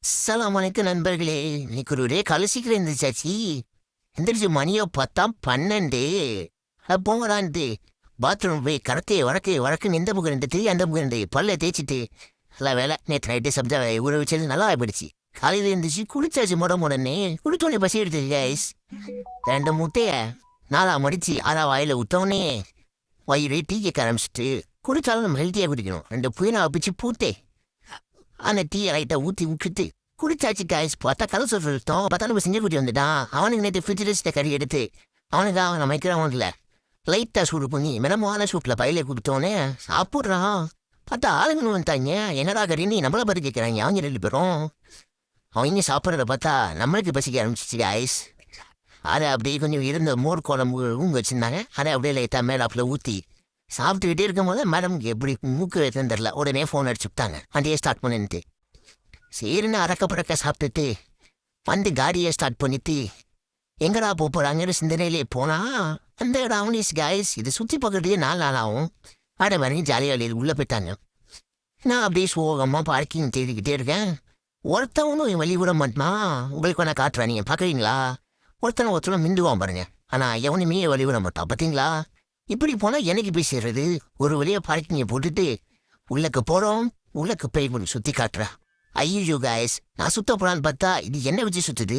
அஸ்ஸலாமு அலைக்கும் நண்பர்களே. இன்னைக்கு ஒரே கலசிக்கிற இருந்துச்சாச்சி. எந்திரிச்சு மணியோ 10:12. போங்கடான்ட்டு பாத்ரூம் போய் கரத்தையை வழக்குன்னு இந்த பக்கம் இருந்துட்டு அந்த பக்கம் இருந்து பல்ல தேய்ச்சிட்டு நல்லா வேலை நேற்று நைட்டு சப்ஜா ஊற வச்சது நல்லா ஆயிடுச்சு. காலையில் இருந்துச்சு குளிச்சாச்சு உடனே குளிச்சோடனே பசி எடுத்துச்சு கைஸ். 2 முட்டைய 4 மடிச்சு 6 வாயில விட்டோடனே வயிறு டீ கேட்க ஆரம்பிச்சிட்டு குடிச்சாலும் நம்ம ஹெல்த்தியாக குடிக்கணும். 2 புயனா பிச்சு பூத்தே அந்த டீயை லைட்டாக ஊற்றி விட்டுட்டு குடிச்சாச்சு காய்ஸ். பார்த்தா கதை சொல்லிட்டோம். பார்த்தா நம்ம செஞ்சு குட்டி வந்துட்டான். அவனுக்கு நேற்று ஃப்ரிட்ஜில் கறி எடுத்து அவனுக்கு அவன் வைக்கிறவன்ல லைட்டாக சூடு பண்ணி மிளமான சூப்பில் பயில கொடுத்தோன்னே சாப்பிட்றான். பார்த்தா ஆளுங்கன்னு வந்துட்டாங்க. என்னடா கறின்னு நம்மளை பார்த்து கேட்குறாங்க. அவங்க 2 பேரும் அவங்க சாப்பிட்றத பார்த்தா நம்மளுக்கு பசிக்க ஆரம்பிச்சிச்சு காய்ஸ். அதை அப்படியே கொஞ்சம் இருந்த மோர் குழம்பு ஊங்க வச்சுருந்தாங்க. அதை அப்படியே லைட்டாக மேலாப்பில் ஊற்றி சாப்பிட்டுக்கிட்டே இருக்கும் போது மேடம்க்கு எப்படி மூக்கு வைத்துன்னு தெரில. உடனே ஃபோன் அடிச்சு விட்டாங்க வண்டியை ஸ்டார்ட் பண்ணிட்டு. சரின்னு அறக்க சாப்பிட்டுட்டு வந்து காடியை ஸ்டார்ட் பண்ணிட்டு எங்கடா போகிறாங்கன்னு சிந்தனையிலே போனால் அந்த இடம் அவனிஸ் காய்ஸ். இது சுற்றி பார்க்கறதுக்கே 4 நாள் ஆகும். ஆட வரைக்கும் ஜாலியாக வெளியில் உள்ளே போயிட்டாங்க. நான் அப்படியே சோகமாக பார்க்கிங் தேடிக்கிட்டே இருக்கேன். ஒருத்தவனும் வெளியே விட மாட்டான். உங்களுக்கு வேணா காட்டுறேன், நீங்கள் பார்க்குறீங்களா? ஒருத்தனை மிண்டுவான் பாருங்க. ஆனால் எவனுமே வழி விட மாட்டான். பார்த்தீங்களா? இப்படி போனால் எனக்கு பேசுறது. ஒரு வழியாக பார்க்கிங்கை போட்டுட்டு உள்ளக்கு போகிறோம். உள்ளக்கு போய் சுற்றி காட்டுறேன். ஐயோ காய்ஸ், நான் சுத்த போகலான்னு பார்த்தா இது என்ன வச்சு சுற்றுது.